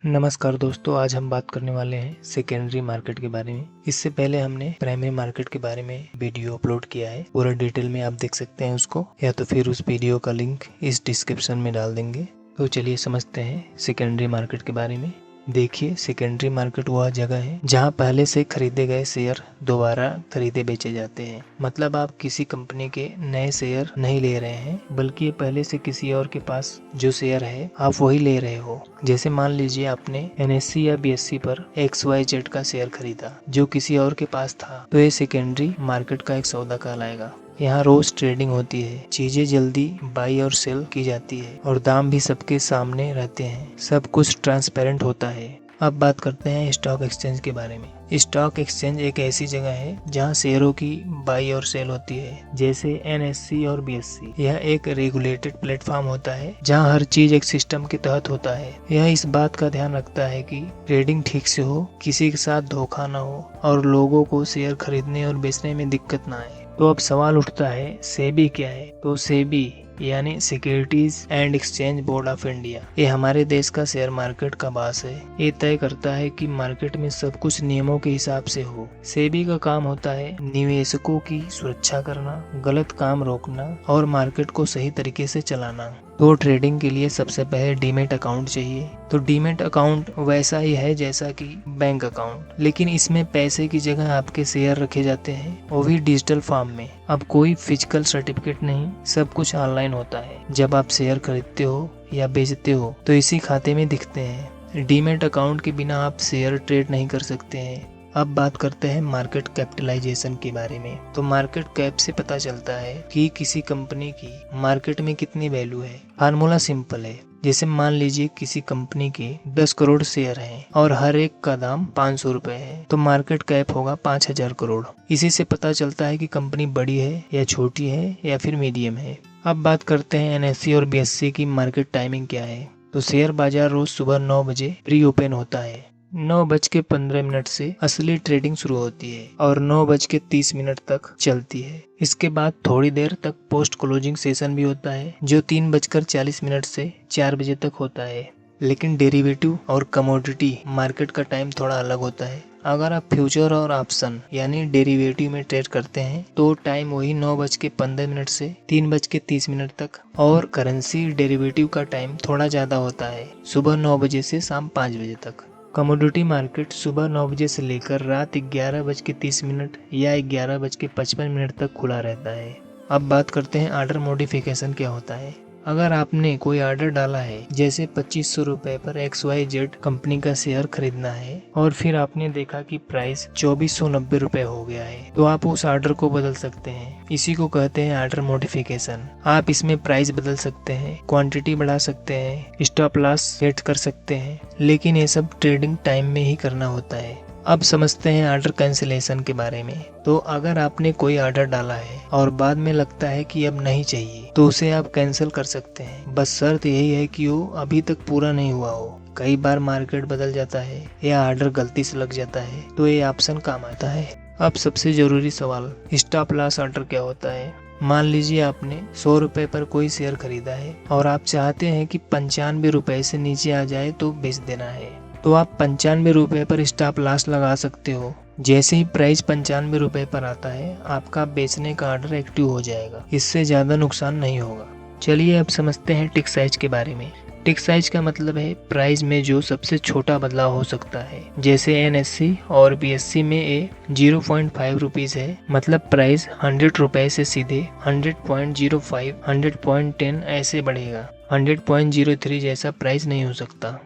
नमस्कार दोस्तों, आज हम बात करने वाले हैं सेकेंडरी मार्केट के बारे में। इससे पहले हमने प्राइमरी मार्केट के बारे में वीडियो अपलोड किया है, पूरा डिटेल में आप देख सकते हैं उसको, या तो फिर उस वीडियो का लिंक इस डिस्क्रिप्शन में डाल देंगे। तो चलिए समझते हैं सेकेंडरी मार्केट के बारे में। देखिए, सेकेंडरी मार्केट वह जगह है जहां पहले से खरीदे गए शेयर दोबारा खरीदे बेचे जाते हैं। मतलब आप किसी कंपनी के नए शेयर नहीं ले रहे हैं, बल्कि पहले से किसी और के पास जो शेयर है आप वही ले रहे हो। जैसे मान लीजिए आपने NSE या BSE पर XYZ का शेयर खरीदा जो किसी और के पास था, तो ये सेकेंडरी मार्केट का एक सौदा कहलाएगा। यहाँ रोज ट्रेडिंग होती है, चीजें जल्दी बाई और सेल की जाती है और दाम भी सबके सामने रहते हैं। सब कुछ ट्रांसपेरेंट होता है। अब बात करते हैं स्टॉक एक्सचेंज के बारे में। स्टॉक एक्सचेंज एक ऐसी जगह है जहां शेयरों की बाई और सेल होती है। जैसे NSE और BSE, यह एक रेगुलेटेड प्लेटफॉर्म होता है जहां हर चीज एक सिस्टम के तहत होता है। यह इस बात का ध्यान रखता है कि ट्रेडिंग ठीक से हो, किसी के साथ धोखा न हो और लोगों को शेयर खरीदने और बेचने में दिक्कत न आए। तो अब सवाल उठता है, सेबी क्या है? तो सेबी यानी securities and exchange board of India, ये हमारे देश का शेयर मार्केट का बास है। ये तय करता है कि मार्केट में सब कुछ नियमों के हिसाब से हो। सेबी का काम होता है निवेशकों की सुरक्षा करना, गलत काम रोकना और मार्केट को सही तरीके से चलाना। तो ट्रेडिंग के लिए सबसे पहले डीमेट अकाउंट चाहिए। तो डीमेट अकाउंट वैसा ही है जैसा कि बैंक अकाउंट, लेकिन इसमें पैसे की जगह आपके शेयर रखे जाते हैं, वो भी डिजिटल फॉर्म में। अब कोई फिजिकल सर्टिफिकेट नहीं, सब कुछ ऑनलाइन होता है। जब आप शेयर खरीदते हो या बेचते हो तो इसी खाते में दिखते हैं। डीमेट अकाउंट के बिना आप शेयर ट्रेड नहीं कर सकते हैं। अब बात करते हैं मार्केट कैपिटलाइजेशन के बारे में। तो मार्केट कैप से पता चलता है कि किसी कंपनी की मार्केट में कितनी वैल्यू है। फार्मूला सिंपल है। जैसे मान लीजिए किसी कंपनी के 10 करोड़ शेयर हैं और हर एक का दाम 500 रुपए है, तो मार्केट कैप होगा 5000 करोड़। इसी से पता चलता है कि कंपनी बड़ी है या छोटी है या फिर मीडियम है। अब बात करते हैं NSE और BSE की मार्केट टाइमिंग क्या है। तो शेयर बाजार रोज सुबह 9 बजे प्री ओपन होता है। 9:15 से असली ट्रेडिंग शुरू होती है और 9:30 तक चलती है। इसके बाद थोड़ी देर तक पोस्ट क्लोजिंग सेशन भी होता है जो 3:40 से 4 बजे तक होता है। लेकिन डेरिवेटिव और कमोडिटी मार्केट का टाइम थोड़ा अलग होता है। अगर आप फ्यूचर और ऑप्शन यानी डेरिवेटिव में ट्रेड करते हैं तो टाइम वही 9:15 से 3:30 तक, और करेंसी डेरिवेटिव का टाइम थोड़ा ज्यादा होता है, सुबह 9 बजे से शाम 5 बजे तक। कमोडिटी मार्केट सुबह 9 बजे से लेकर रात 11:30 या 11:55 तक खुला रहता है। अब बात करते हैं ऑर्डर मॉडिफिकेशन क्या होता है। अगर आपने कोई ऑर्डर डाला है, जैसे 2500 रुपए पर XYZ कंपनी का शेयर खरीदना है और फिर आपने देखा कि प्राइस 2490 रुपए हो गया है, तो आप उस ऑर्डर को बदल सकते हैं। इसी को कहते हैं ऑर्डर मॉडिफिकेशन। आप इसमें प्राइस बदल सकते हैं, क्वांटिटी बढ़ा सकते हैं, स्टॉप लॉस सेट कर सकते हैं, लेकिन ये सब ट्रेडिंग टाइम में ही करना होता है। अब समझते हैं ऑर्डर कैंसिलेशन के बारे में। तो अगर आपने कोई ऑर्डर डाला है और बाद में लगता है कि अब नहीं चाहिए, तो उसे आप कैंसिल कर सकते हैं। बस शर्त यही है कि वो अभी तक पूरा नहीं हुआ हो। कई बार मार्केट बदल जाता है या ऑर्डर गलती से लग जाता है, तो ये ऑप्शन काम आता है। अब सबसे जरूरी सवाल, स्टॉप लॉस ऑर्डर क्या होता है। मान लीजिए आपने 100 रुपए पर कोई शेयर खरीदा है और आप चाहते हैं कि 95 रुपए से नीचे आ जाए तो बेच देना है, तो आप 95 रुपए पर स्टॉप लॉस लगा सकते हो। जैसे ही प्राइस 95 रुपए पर आता है, आपका बेचने का ऑर्डर एक्टिव हो जाएगा। इससे ज्यादा नुकसान नहीं होगा। चलिए अब समझते हैं टिक साइज के बारे में। टिक साइज का मतलब है प्राइस में जो सबसे छोटा बदलाव हो सकता है। जैसे NSE और BSE में ये 0.5 रुपीज है, मतलब प्राइस 100 रुपए से सीधे 100.05, 100.10 ऐसे बढ़ेगा। 100.03 जैसा प्राइस नहीं हो सकता।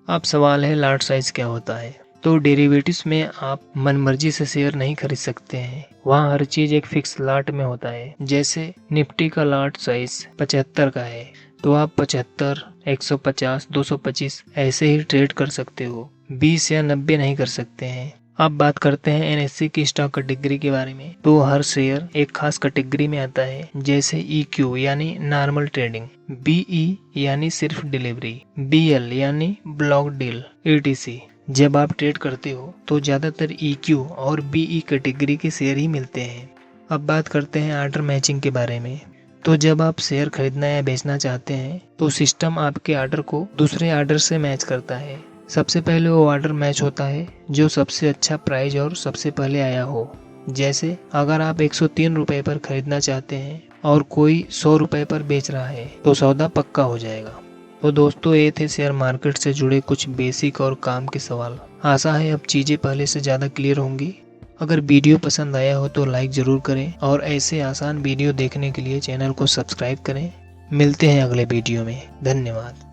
अब सवाल है लॉट साइज क्या होता है। तो डेरिवेटिव्स में आप मनमर्जी से शेयर नहीं खरीद सकते हैं। वहाँ हर चीज एक फिक्स लॉट में होता है। जैसे निफ्टी का लॉट साइज 75 का है, तो आप 75, 150, 225 ऐसे ही ट्रेड कर सकते हो, 20 या 90 नहीं कर सकते हैं। अब बात करते हैं NSE की स्टॉक कैटेगरी के बारे में। तो हर शेयर एक खास कैटेगरी में आता है, जैसे EQ यानी नॉर्मल ट्रेडिंग, BE यानी सिर्फ डिलीवरी, BL यानी ब्लॉक डील, ETC। जब आप ट्रेड करते हो तो ज्यादातर EQ और BE कैटेगरी के शेयर ही मिलते हैं। अब बात करते हैं ऑर्डर मैचिंग के बारे में। तो जब आप शेयर खरीदना या बेचना चाहते हैं तो सिस्टम आपके ऑर्डर को दूसरे ऑर्डर से मैच करता है। सबसे पहले वो ऑर्डर मैच होता है जो सबसे अच्छा प्राइस और सबसे पहले आया हो। जैसे अगर आप 103 रुपए पर खरीदना चाहते हैं और कोई 100 रुपए पर बेच रहा है तो सौदा पक्का हो जाएगा। तो दोस्तों, ये थे शेयर मार्केट से जुड़े कुछ बेसिक और काम के सवाल। आशा है अब चीज़ें पहले से ज़्यादा क्लियर होंगी। अगर वीडियो पसंद आया हो तो लाइक ज़रूर करें और ऐसे आसान वीडियो देखने के लिए चैनल को सब्सक्राइब करें। मिलते हैं अगले वीडियो में। धन्यवाद।